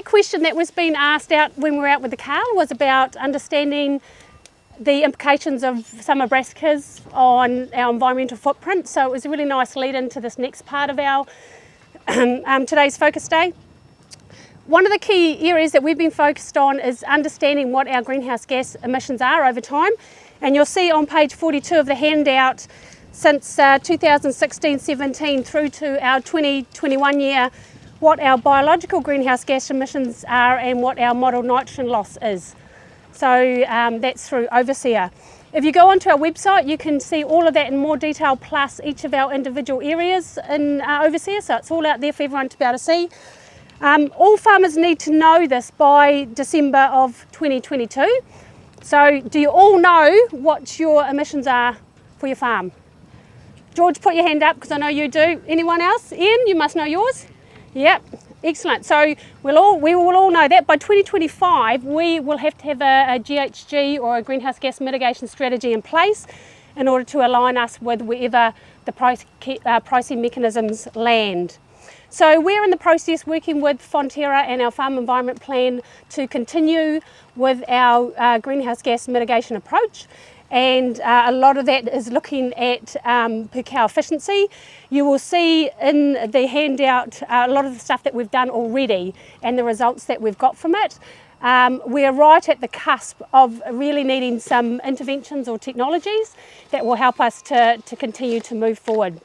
big question that was being asked out when we were out with the Carl was about understanding the implications of summer brassicas on our environmental footprint. So it was a really nice lead into this next part of our today's focus day. One of the key areas that we've been focused on is understanding what our greenhouse gas emissions are over time. And you'll see on page 42 of the handout, since 2016-17 through to our 2021 year, what our biological greenhouse gas emissions are and what our model nitrogen loss is. So that's through Overseer. If you go onto our website, you can see all of that in more detail, plus each of our individual areas in Overseer, so it's all out there for everyone to be able to see. All farmers need to know this by December of 2022. So do you all know what your emissions are for your farm? George, put your hand up because I know you do. Anyone else? Ian, you must know yours. Yep, excellent. So we will all know that by 2025 we will have to have a GHG or a greenhouse gas mitigation strategy in place in order to align us with wherever the pricing mechanisms land. So we're in the process working with Fonterra and our farm environment plan to continue with our greenhouse gas mitigation approach. And a lot of that is looking at per cow efficiency. You will see in the handout a lot of the stuff that we've done already and the results that we've got from it. We're right at the cusp of really needing some interventions or technologies that will help us to continue to move forward.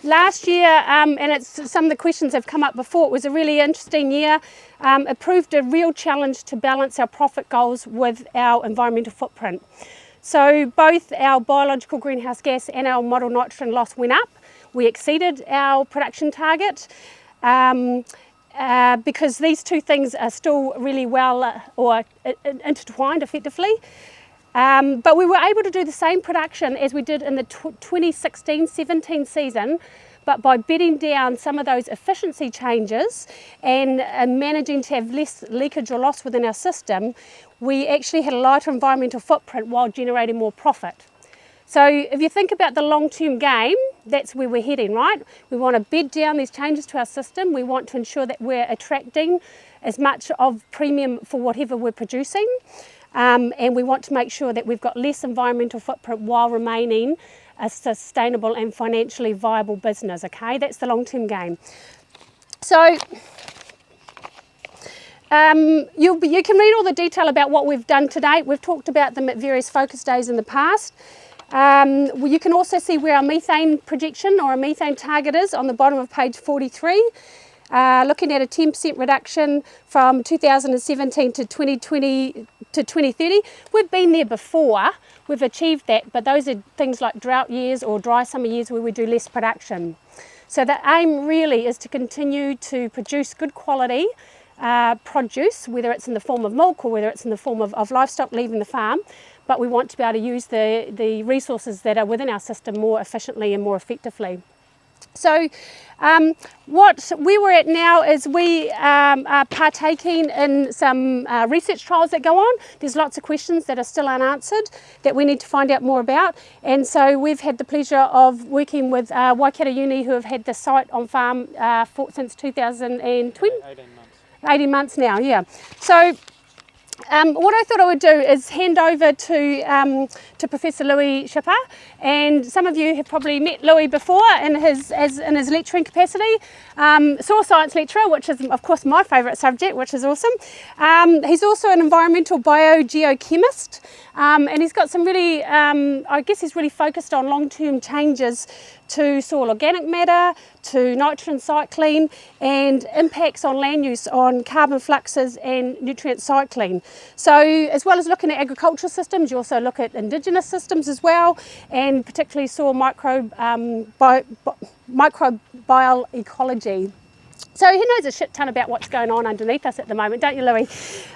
Last year, and some of the questions have come up before, it was a really interesting year. It proved a real challenge to balance our profit goals with our environmental footprint. So both our biological greenhouse gas and our model nitrogen loss went up. We exceeded our production target because these two things are still really well intertwined effectively. But we were able to do the same production as we did in the 2016-17 season, but by bedding down some of those efficiency changes and managing to have less leakage or loss within our system, we actually had a lighter environmental footprint while generating more profit. So if you think about the long-term game, that's where we're heading, right? We want to bed down these changes to our system. We want to ensure that we're attracting as much of premium for whatever we're producing. And we want to make sure that we've got less environmental footprint while remaining a sustainable and financially viable business, okay? That's the long-term game. So you can read all the detail about what we've done to date. We've talked about them at various focus days in the past. You can also see where our methane projection or our methane target is on the bottom of page 43. Looking at a 10% reduction from 2017 to 2020 to 2030. We've been there before, we've achieved that, but those are things like drought years or dry summer years where we do less production. So the aim really is to continue to produce good quality produce, whether it's in the form of milk or whether it's in the form of livestock leaving the farm, but we want to be able to use the resources that are within our system more efficiently and more effectively. So what we were at now is we are partaking in some research trials that go on. There's lots of questions that are still unanswered that we need to find out more about, and so we've had the pleasure of working with Waikato Uni, who have had the site on farm since 2020. 18 months now, yeah. So what I thought I would do is hand over to Professor Louis Schipper, and some of you have probably met Louis before in his lecturing capacity. Soil science lecturer, which is of course my favourite subject, which is awesome. He's also an environmental biogeochemist, and he's got some really, I guess he's really focused on long-term changes to soil organic matter, to nitrogen cycling, and impacts on land use on carbon fluxes and nutrient cycling. So as well as looking at agricultural systems, you also look at indigenous systems as well, and particularly soil microbial ecology. So he knows a shit ton about what's going on underneath us at the moment, don't you, Louis?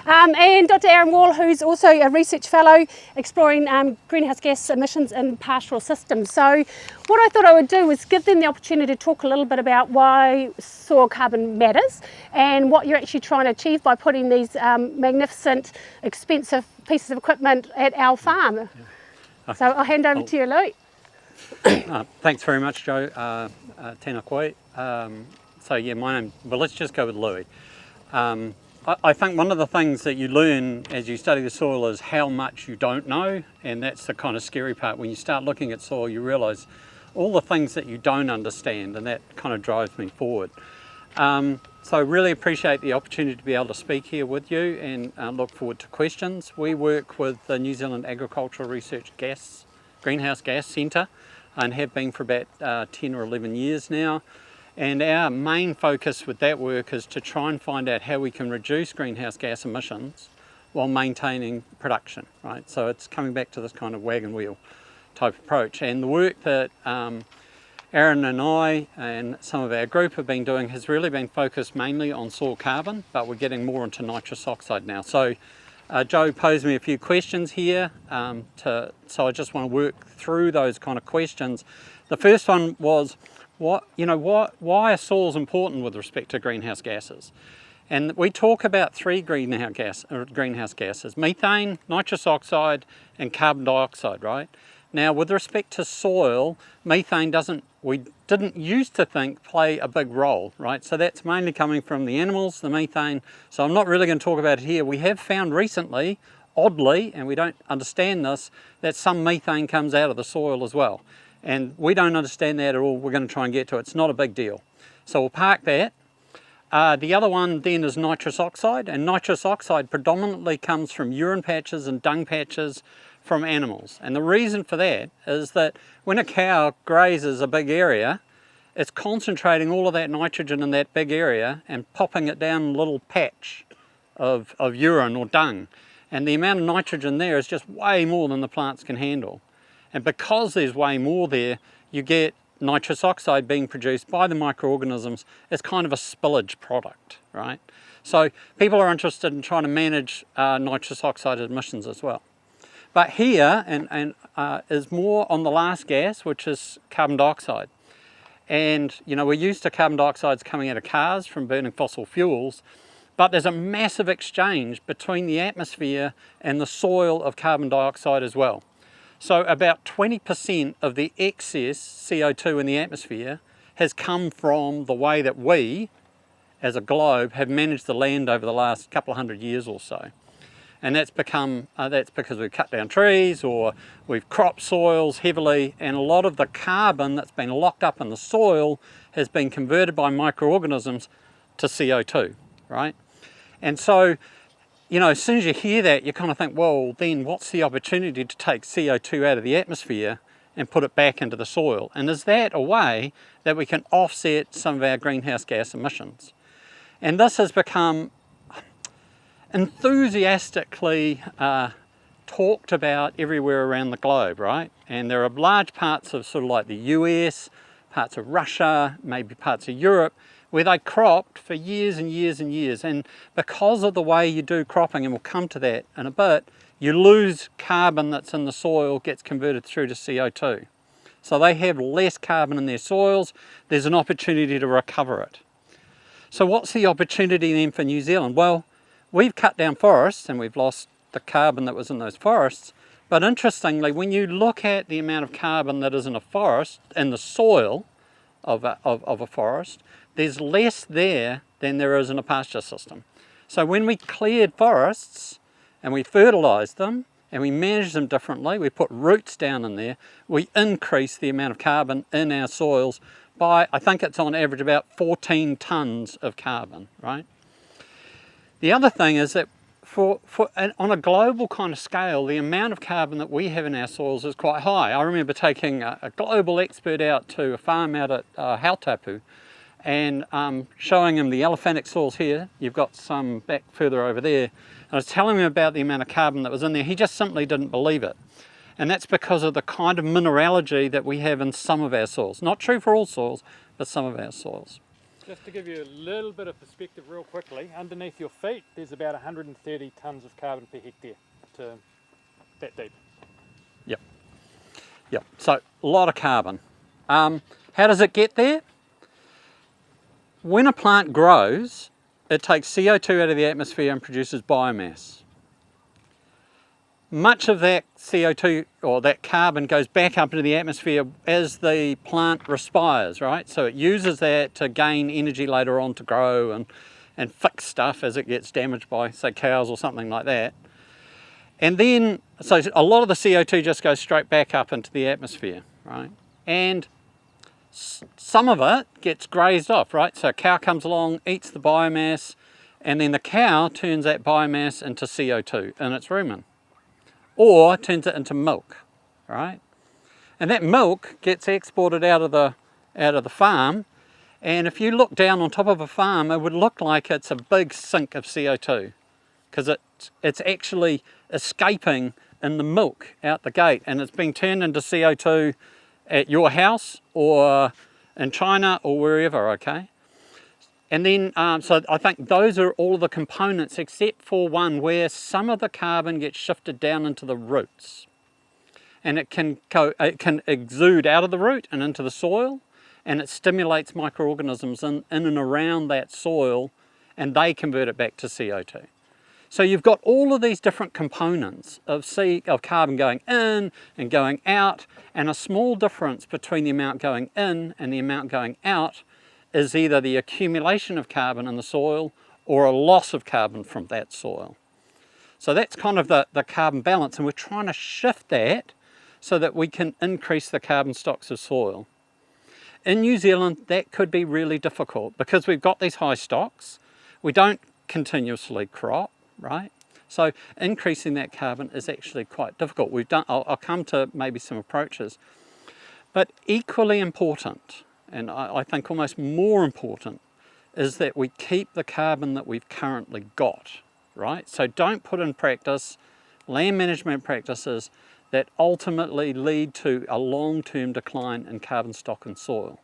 And Dr. Aaron Wall, who's also a research fellow exploring greenhouse gas emissions in pastoral systems. So what I thought I would do was give them the opportunity to talk a little bit about why soil carbon matters and what you're actually trying to achieve by putting these magnificent, expensive pieces of equipment at our farm. Yeah. So I'll hand over to you, Louis. Thanks very much, Jo. Tēnā koe. So yeah, my name, well, let's just go with Louis. I think one of the things that you learn as you study the soil is how much you don't know, and that's the kind of scary part. When you start looking at soil, you realise all the things that you don't understand, and that kind of drives me forward. So I really appreciate the opportunity to be able to speak here with you, and look forward to questions. We work with the New Zealand Agricultural Research Greenhouse Gas Centre, and have been for about 10 or 11 years now. And our main focus with that work is to try and find out how we can reduce greenhouse gas emissions while maintaining production, right? So it's coming back to this kind of wagon wheel type approach. And the work that Aaron and I and some of our group have been doing has really been focused mainly on soil carbon, but we're getting more into nitrous oxide now. So Joe posed me a few questions here, so I just want to work through those kind of questions. The first one was, why are soils important with respect to greenhouse gases? And we talk about three greenhouse gases: methane, nitrous oxide, and carbon dioxide, right? Now, with respect to soil, methane we didn't used to think play a big role, right? So that's mainly coming from the animals, the methane. So I'm not really going to talk about it here. We have found recently, oddly, and we don't understand this, that some methane comes out of the soil as well. And we don't understand that at all. We're going to try and get to it. It's not a big deal. So we'll park that. The other one then is nitrous oxide, and nitrous oxide predominantly comes from urine patches and dung patches from animals. And the reason for that is that when a cow grazes a big area, it's concentrating all of that nitrogen in that big area and popping it down a little patch of urine or dung. And the amount of nitrogen there is just way more than the plants can handle. And because there's way more there, you get nitrous oxide being produced by the microorganisms as kind of a spillage product, right? So people are interested in trying to manage nitrous oxide emissions as well. But here is more on the last gas, which is carbon dioxide. And we're used to carbon dioxides coming out of cars from burning fossil fuels, but there's a massive exchange between the atmosphere and the soil of carbon dioxide as well. So about 20% of the excess CO2 in the atmosphere has come from the way that we, as a globe, have managed the land over the last couple of hundred years or so. And that's because we've cut down trees, or we've cropped soils heavily, and a lot of the carbon that's been locked up in the soil has been converted by microorganisms to CO2, right? And so, as soon as you hear that, you kind of think, well, then what's the opportunity to take CO2 out of the atmosphere and put it back into the soil? And is that a way that we can offset some of our greenhouse gas emissions? And this has become enthusiastically talked about everywhere around the globe, right? And there are large parts of sort of like the US, parts of Russia, maybe parts of Europe, where they cropped for years and years and years. And because of the way you do cropping, and we'll come to that in a bit, you lose carbon that's in the soil, gets converted through to CO2. So they have less carbon in their soils. There's an opportunity to recover it. So what's the opportunity then for New Zealand? Well, we've cut down forests and we've lost the carbon that was in those forests. But interestingly, when you look at the amount of carbon that is in a forest, in the soil of a forest, there's less there than there is in a pasture system. So when we cleared forests and we fertilised them and we managed them differently, we put roots down in there, we increase the amount of carbon in our soils by, I think it's on average about 14 tonnes of carbon, right? The other thing is that on a global kind of scale, the amount of carbon that we have in our soils is quite high. I remember taking a global expert out to a farm out at Hautapu and showing him the elephanic soils here. You've got some back further over there. I was telling him about the amount of carbon that was in there. He just simply didn't believe it. And that's because of the kind of mineralogy that we have in some of our soils. Not true for all soils, but some of our soils. Just to give you a little bit of perspective real quickly, underneath your feet there's about 130 tonnes of carbon per hectare to that deep. Yep, so a lot of carbon. How does it get there? When a plant grows, it takes CO2 out of the atmosphere and produces biomass. Much of that CO2 or that carbon goes back up into the atmosphere as the plant respires, right? So it uses that to gain energy later on to grow and fix stuff as it gets damaged by, say, cows or something like that. And then, so a lot of the CO2 just goes straight back up into the atmosphere, right? And some of it gets grazed off, right? So a cow comes along, eats the biomass, and then the cow turns that biomass into CO2 in its rumen, or turns it into milk, right? And that milk gets exported out of the farm, and if you look down on top of a farm, it would look like it's a big sink of CO2, because it's actually escaping in the milk out the gate, and it's being turned into CO2 at your house or in China or wherever, okay? And then, so I think those are all of the components except for one where some of the carbon gets shifted down into the roots. And it can exude out of the root and into the soil, and it stimulates microorganisms in and around that soil, and they convert it back to CO2. So you've got all of these different components of carbon going in and going out, and a small difference between the amount going in and the amount going out is either the accumulation of carbon in the soil or a loss of carbon from that soil. So that's kind of the carbon balance, and we're trying to shift that so that we can increase the carbon stocks of soil. In New Zealand, that could be really difficult because we've got these high stocks. We don't continuously crop, right? So increasing that carbon is actually quite difficult. I'll come to maybe some approaches, but equally important, and I think almost more important, is that we keep the carbon that we've currently got, right? So don't put in practice land management practices that ultimately lead to a long-term decline in carbon stock and soil.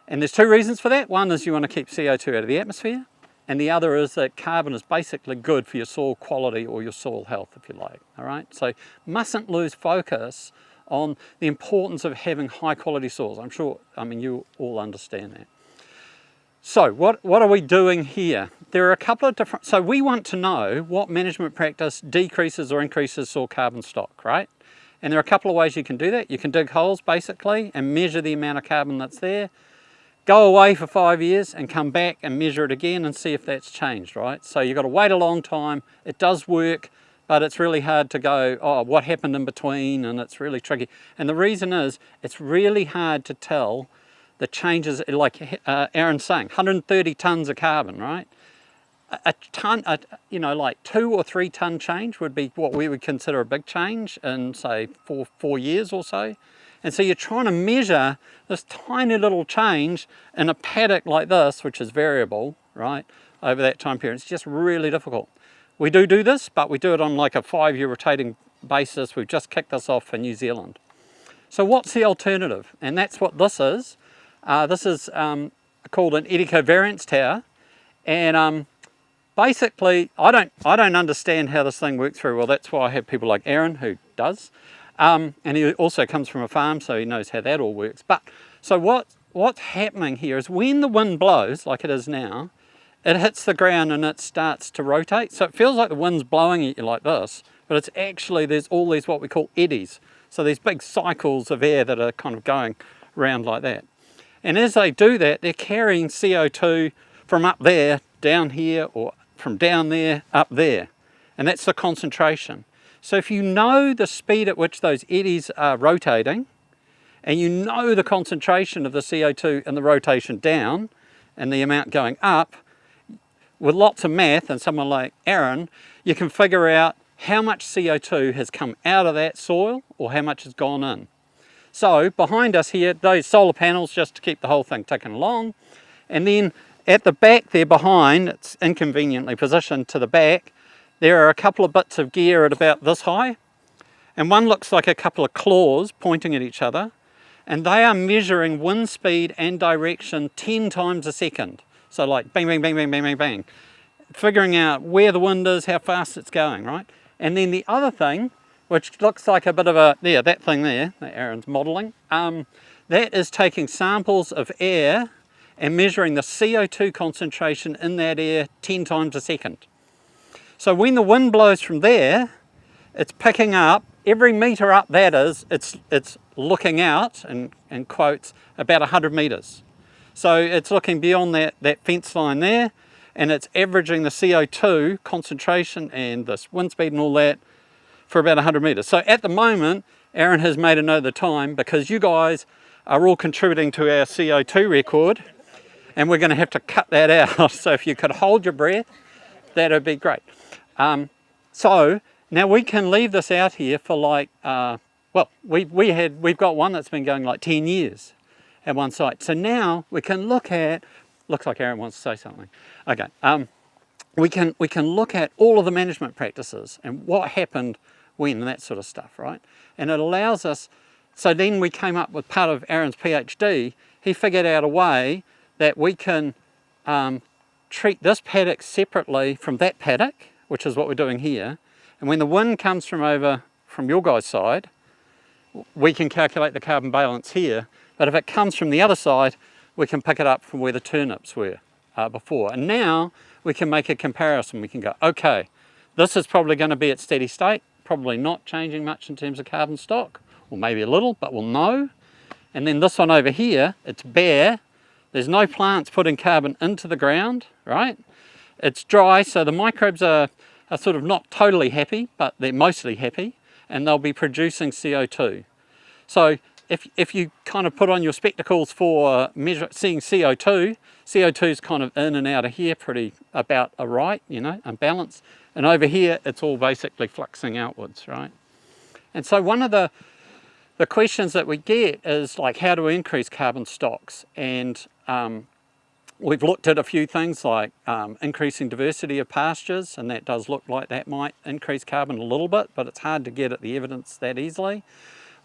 And there's two reasons for that. One is you want to keep CO2 out of the atmosphere, and the other is that carbon is basically good for your soil quality or your soil health, if you like, all right? So mustn't lose focus on the importance of having high quality soils. You all understand that. So what are we doing here? There are a couple of different, so we want to know what management practice decreases or increases soil carbon stock, right? And there are a couple of ways you can do that. You can dig holes basically and measure the amount of carbon that's there, go away for 5 years and come back and measure it again and see if that's changed, right? So you've got to wait a long time. It does work, but it's really hard to go, oh, what happened in between, and it's really tricky. And the reason is, it's really hard to tell the changes, like Aaron's saying, 130 tonnes of carbon, right? A ton, like 2 or 3 tonne change would be what we would consider a big change in, say, four years or so. And so you're trying to measure this tiny little change in a paddock like this, which is variable, right, over that time period. It's just really difficult. We do this, but we do it on like a 5-year rotating basis. We've just kicked this off for New Zealand. So what's the alternative? And that's what this is. This is called an Etico Variance tower. And basically, I don't understand how this thing works very well. That's why I have people like Aaron who does. And he also comes from a farm, so he knows how that all works. But so what's happening here is when the wind blows, like it is now, it hits the ground and it starts to rotate. So it feels like the wind's blowing at you like this, but it's actually, there's all these what we call eddies. So these big cycles of air that are kind of going around like that. And as they do that, they're carrying CO2 from up there down here, or from down there up there. And that's the concentration. So if you know the speed at which those eddies are rotating, and you know the concentration of the CO2 and the rotation down, and the amount going up, with lots of math and someone like Aaron, you can figure out how much CO2 has come out of that soil or how much has gone in. So behind us here, those solar panels, just to keep the whole thing ticking along. And then at the back there behind, it's inconveniently positioned to the back, there are a couple of bits of gear at about this high. And one looks like a couple of claws pointing at each other. And they are measuring wind speed and direction 10 times a second. So like bang, bang, bang, bang, bang, bang, bang. Figuring out where the wind is, how fast it's going, right? And then the other thing, which looks like a bit of a, that thing there, that Aaron's modelling, that is taking samples of air and measuring the CO2 concentration in that air 10 times a second. So when the wind blows from there, it's picking up, every metre up that is, it's looking out, in quotes, about 100 metres. So it's looking beyond that fence line there, and it's averaging the CO2 concentration and this wind speed and all that for about 100 metres. So at the moment, Aaron has made a note of the time because you guys are all contributing to our CO2 record, and we're going to have to cut that out. So if you could hold your breath, that would be great. So now we can leave this out here for like, well, we've got one that's been going like 10 years at one site. So now we can look at, looks like Aaron wants to say something. Okay, we can look at all of the management practices and what happened when and that sort of stuff, right? And it allows us, so then we came up with part of Aaron's PhD, he figured out a way that we can treat this paddock separately from that paddock, which is what we're doing here. And when the wind comes from over from your guys' side, we can calculate the carbon balance here. But if it comes from the other side, we can pick it up from where the turnips were before. And now we can make a comparison. We can go, okay, this is probably going to be at steady state, probably not changing much in terms of carbon stock, or maybe a little, but we'll know. And then this one over here, it's bare. There's no plants putting carbon into the ground, right? It's dry, so the microbes are sort of not totally happy, but they're mostly happy, and they'll be producing CO2. So if you kind of put on your spectacles for seeing CO2, CO2 is kind of in and out of here pretty about right, you know, unbalanced. And over here, it's all basically fluxing outwards, right? And so one of the questions that we get is like, how do we increase carbon stocks? And we've looked at a few things like increasing diversity of pastures, and that does look like that might increase carbon a little bit, but it's hard to get at the evidence that easily.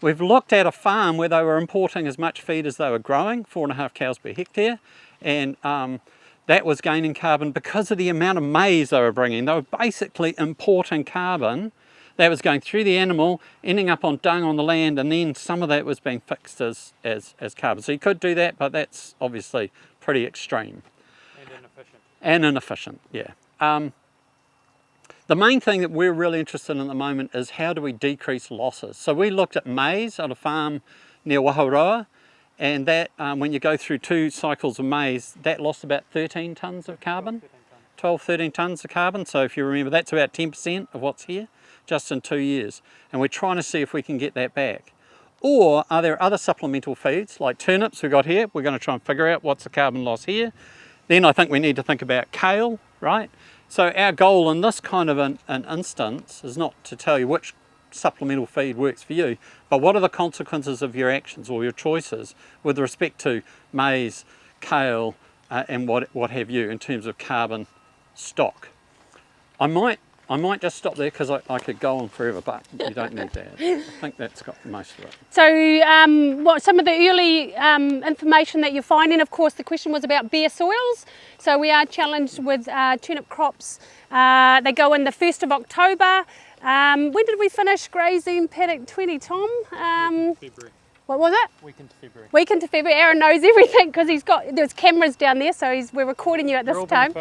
We've looked at a farm where they were importing as much feed as they were growing, 4.5 cows per hectare, and that was gaining carbon because of the amount of maize they were bringing. They were basically importing carbon that was going through the animal, ending up on dung on the land, and then some of that was being fixed as carbon. So you could do that, but that's obviously pretty extreme. And inefficient, yeah. The main thing that we're really interested in at the moment is how do we decrease losses. So we looked at maize on a farm near Waharoa, and that when you go through 2 cycles of maize, that lost about 13 tonnes of carbon, 13 tonnes of carbon. So if you remember, that's about 10% of what's here, just in 2 years. And we're trying to see if we can get that back. Or are there other supplemental feeds like turnips we got here? We're going to try and figure out what's the carbon loss here. Then I think we need to think about kale, right? So our goal in this kind of an instance is not to tell you which supplemental feed works for you, but what are the consequences of your actions or your choices with respect to maize, kale, and what have you in terms of carbon stock. I might just stop there because I could go on forever, but you don't need that. I think that's got most of it. So what some of the early information that you're finding, of course, the question was about bare soils. So we are challenged with turnip crops. They go in the 1st of October. When did we finish grazing paddock 20, Tom? February. What was it? Week into February. Week into February. Aaron knows everything because there's cameras down there, so we're recording you at this time.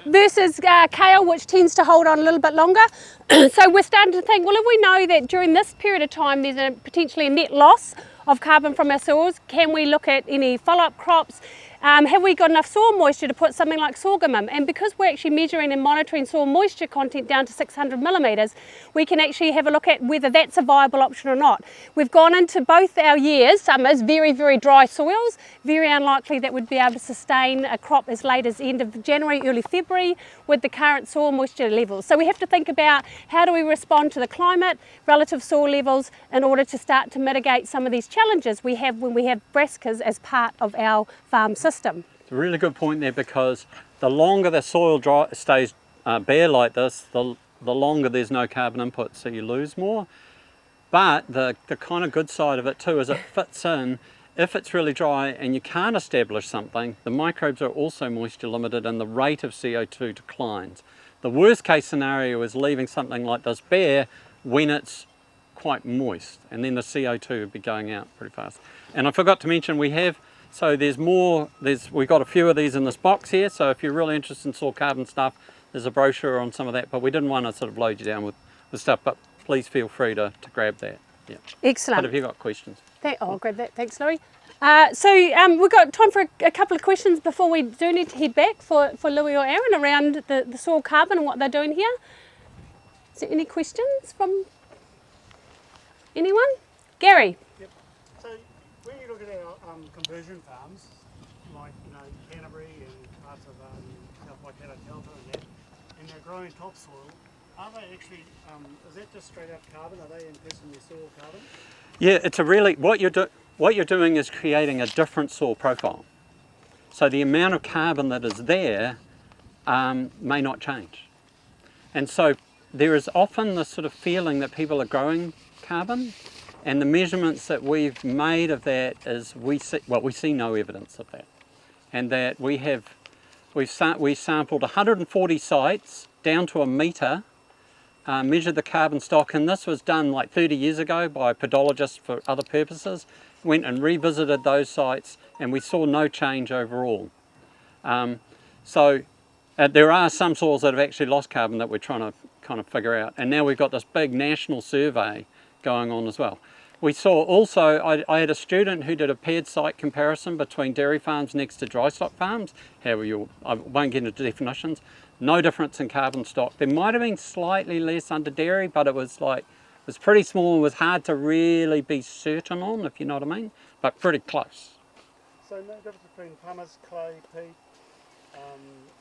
Versus kale, which tends to hold on a little bit longer. So we're starting to think, well, if we know that during this period of time there's potentially a net loss of carbon from our soils, can we look at any follow-up crops? Have we got enough soil moisture to put something like sorghum in? And because we're actually measuring and monitoring soil moisture content down to 600 millimetres, we can actually have a look at whether that's a viable option or not. We've gone into both our years, summers, very, very dry soils, very unlikely that we'd be able to sustain a crop as late as the end of January, early February with the current soil moisture levels. So we have to think about how do we respond to the climate, relative soil levels, in order to start to mitigate some of these challenges we have when we have brassicas as part of our farm system. It's a really good point there, because the longer the soil stays bare like this, the longer there's no carbon input, so you lose more. But the kind of good side of it too is it fits in. If it's really dry and you can't establish something, the microbes are also moisture limited and the rate of CO2 declines. The worst case scenario is leaving something like this bare when it's quite moist, and then the CO2 would be going out pretty fast. And I forgot to mention so we've got a few of these in this box here, so if you're really interested in soil carbon stuff, there's a brochure on some of that, but we didn't want to sort of load you down with stuff, but please feel free to grab that. Yeah. Excellent. But have you got questions? I'll grab that, thanks Louis. We've got time for a couple of questions before we do need to head back for Louis or Aaron around the soil carbon and what they're doing here. Is there any questions from anyone? Gary? Yep. So when you look at our conversion farms, like Canterbury and parts of South Waikato Delta and that, and they're growing topsoil, are they actually, is that just straight out carbon? Are they increasing their soil carbon? Yeah, it's a really, what you're doing is creating a different soil profile. So the amount of carbon that is there may not change. And so there is often this sort of feeling that people are growing carbon, and the measurements that we've made of that is we see no evidence of that. And that we sampled 140 sites down to a metre, measured the carbon stock, and this was done like 30 years ago by podologists for other purposes. Went and revisited those sites and we saw no change overall. There are some soils that have actually lost carbon that we're trying to kind of figure out, and now we've got this big national survey going on as well. We saw also, I had a student who did a paired site comparison between dairy farms next to dry stock farms. I won't get into definitions. No difference in carbon stock. There might have been slightly less under dairy, but it was pretty small and was hard to really be certain on, if you know what I mean, but pretty close. So no difference between pumice, clay, peat,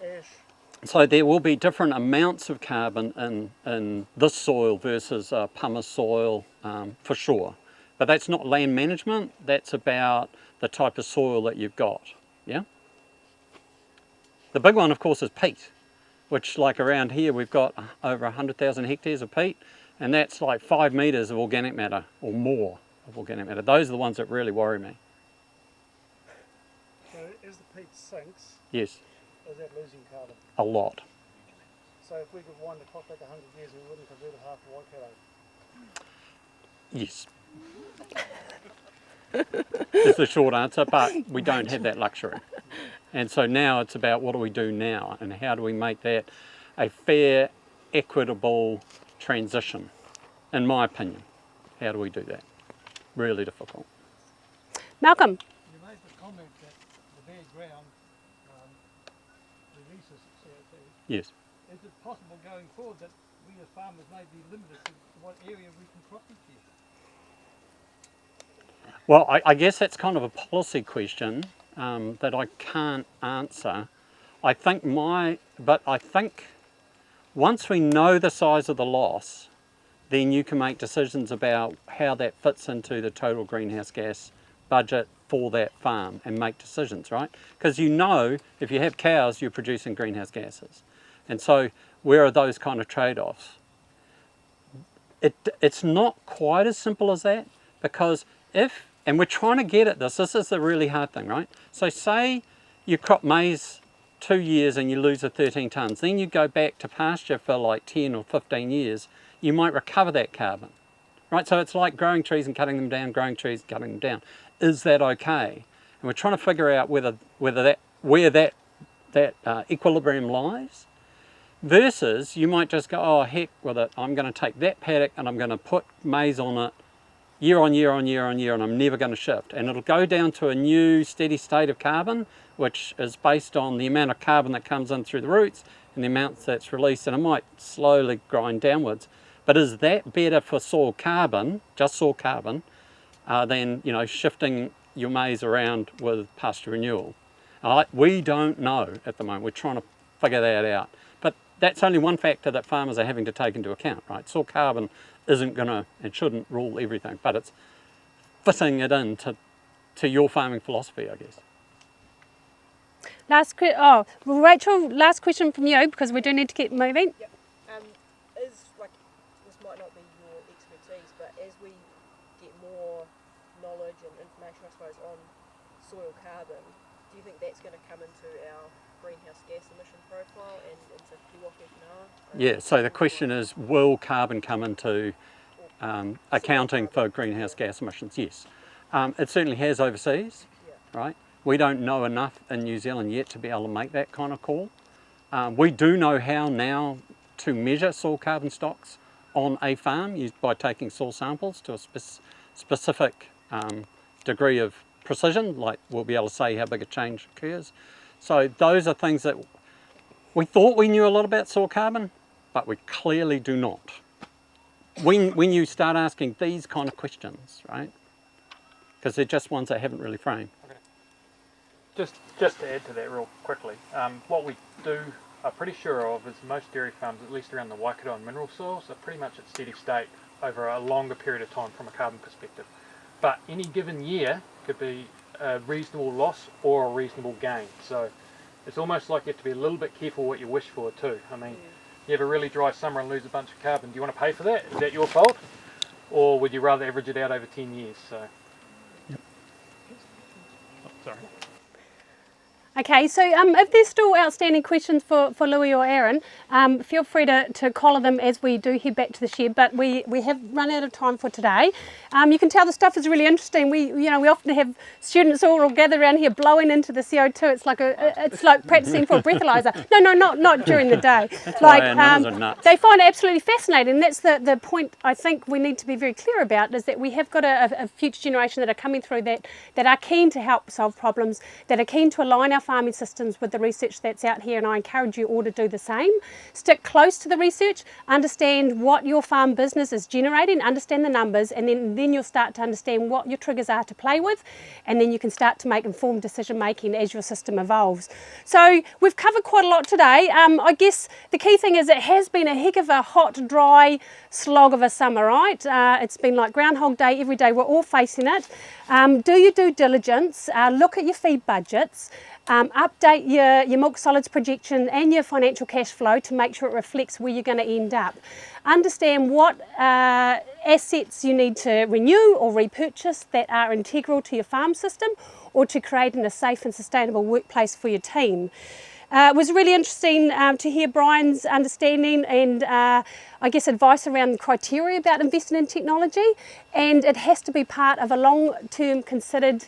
ash? So there will be different amounts of carbon in this soil versus pumice soil for sure. But that's not land management, that's about the type of soil that you've got, yeah? The big one, of course, is peat, which like around here we've got over 100,000 hectares of peat, and that's like 5 metres of organic matter or more of organic matter. Those are the ones that really worry me. So as the peat sinks, yes, is that losing carbon? A lot. So if we could wind the clock back 100 years, we wouldn't convert half of Waikato? Yes. Is the short answer, but we don't have that luxury. And so now it's about what do we do now and how do we make that a fair, equitable transition, in my opinion. How do we do that? Really difficult. Malcolm? You made the comment that the bare ground releases CO2. Yes. Is it possible going forward that we as farmers may be limited to what area we can crop each year? Well, I guess that's kind of a policy question that I can't answer. I think once we know the size of the loss, then you can make decisions about how that fits into the total greenhouse gas budget for that farm and make decisions, right? Because you know if you have cows, you're producing greenhouse gases. And so where are those kind of trade-offs? It's not quite as simple as that, because and we're trying to get at this is the really hard thing, right? So say you crop maize 2 years and you lose 13 tonnes, then you go back to pasture for like 10 or 15 years, you might recover that carbon, right? So it's like growing trees and cutting them down, growing trees and cutting them down. Is that okay? And we're trying to figure out where that equilibrium lies, versus you might just go, oh heck with it, I'm going to take that paddock and I'm going to put maize on it year on year on year on year, and I'm never going to shift. And it'll go down to a new steady state of carbon, which is based on the amount of carbon that comes in through the roots and the amount that's released, and it might slowly grind downwards. But is that better for soil carbon, just soil carbon, than shifting your maize around with pasture renewal? We don't know at the moment. We're trying to figure that out. But that's only one factor that farmers are having to take into account, right? Soil carbon isn't going to and shouldn't rule everything, but it's fitting it into your farming philosophy, I guess. Rachel, last question from you, because we do need to get moving. Yep. This might not be your expertise, but as we get more knowledge and information, I suppose, on soil carbon, do you think that's going to come into our greenhouse gas emission profile and into Kiwaka Kanoa? Yeah, so the question is, will carbon come into accounting for greenhouse gas emissions? Yes. It certainly has overseas, right? We don't know enough in New Zealand yet to be able to make that kind of call. We do know how now to measure soil carbon stocks on a farm by taking soil samples to a specific degree of precision, like we'll be able to say how big a change occurs. So those are things that we thought we knew a lot about soil carbon, but we clearly do not. When you start asking these kind of questions, right? Because they're just ones they haven't really framed. Okay. Just to add to that real quickly, what we are pretty sure of is most dairy farms, at least around the Waikato and mineral soils, are pretty much at steady state over a longer period of time from a carbon perspective. But any given year could be a reasonable loss or a reasonable gain. So it's almost like you have to be a little bit careful what you wish for too. I mean, you have a really dry summer and lose a bunch of carbon. Do you want to pay for that? Is that your fault? Or would you rather average it out over 10 years? So. Yep. Oh, sorry. Okay, so if there's still outstanding questions for Louis or Aaron, feel free to collar them as we do head back to the shed, but we have run out of time for today. You can tell the stuff is really interesting. We often have students all gather around here blowing into the CO2. It's like practicing for a breathalyzer. No, not during the day. That's why our numbers are nuts. They find it absolutely fascinating, and that's the point I think we need to be very clear about, is that we have got a future generation that are coming through that are keen to help solve problems, that are keen to align our farming systems with the research that's out here, and I encourage you all to do the same. Stick close to the research, understand what your farm business is generating, understand the numbers, and then you'll start to understand what your triggers are to play with, and then you can start to make informed decision making as your system evolves. So we've covered quite a lot today. I guess the key thing is it has been a heck of a hot, dry slog of a summer, right? It's been like Groundhog Day every day. We're all facing it. Do your due diligence, look at your feed budgets, update your milk solids projection and your financial cash flow to make sure it reflects where you're going to end up. Understand what assets you need to renew or repurchase that are integral to your farm system or to creating a safe and sustainable workplace for your team. It was really interesting to hear Brian's understanding and I guess advice around the criteria about investing in technology, and it has to be part of a long-term considered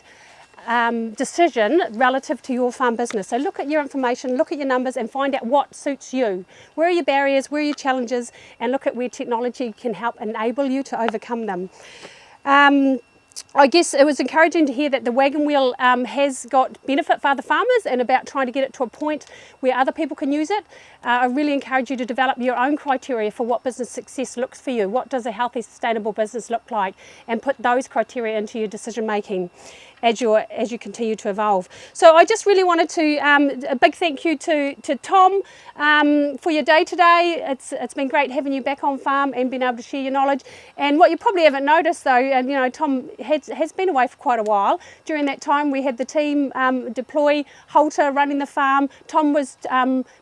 decision relative to your farm business. So look at your information, look at your numbers and find out what suits you. Where are your barriers, where are your challenges, and look at where technology can help enable you to overcome them. I guess it was encouraging to hear that the wagon wheel has got benefit for other farmers and about trying to get it to a point where other people can use it. I really encourage you to develop your own criteria for what business success looks for you. What does a healthy, sustainable business look like? And put those criteria into your decision making as you continue to evolve. So I just really wanted to, a big thank you to Tom for your day today. It's been great having you back on farm and being able to share your knowledge. And what you probably haven't noticed though, and Tom has been away for quite a while. During that time we had the team deploy, Holter running the farm, Tom was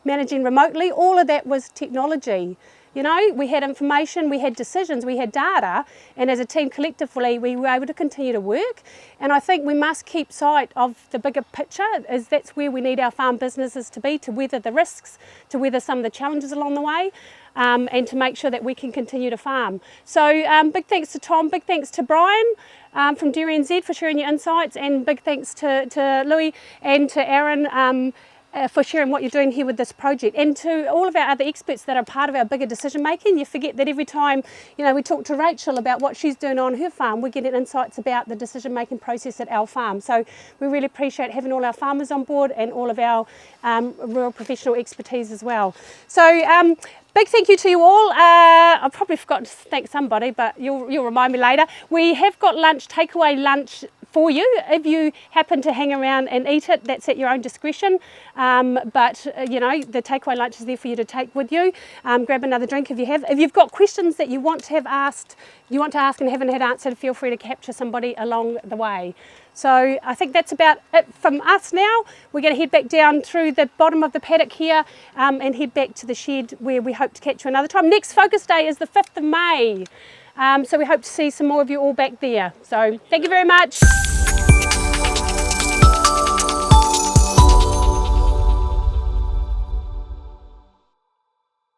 managing remotely. All of that was technology. We had information, we had decisions, we had data, and as a team collectively we were able to continue to work. And I think we must keep sight of the bigger picture, as that's where we need our farm businesses to be, to weather the risks, to weather some of the challenges along the way, and to make sure that we can continue to farm. So big thanks to Tom, big thanks to Brian from Dairy NZ for sharing your insights, and big thanks to Louis and to Aaron for sharing what you're doing here with this project, and to all of our other experts that are part of our bigger decision making. You forget that every time we talk to Rachel about what she's doing on her farm, we're getting insights about the decision making process at our farm. So we really appreciate having all our farmers on board and all of our rural professional expertise as well. So big thank you to you all. I probably forgot to thank somebody, but you'll remind me later. We have got lunch, takeaway lunch for you. If you happen to hang around and eat it, that's at your own discretion. But the takeaway lunch is there for you to take with you. Grab another drink if you have. If you've got questions that you want to ask and haven't had answered, feel free to capture somebody along the way. So I think that's about it from us now. We're going to head back down through the bottom of the paddock here and head back to the shed where we hope to catch you another time. Next focus day is the 5th of May. So we hope to see some more of you all back there. So thank you very much.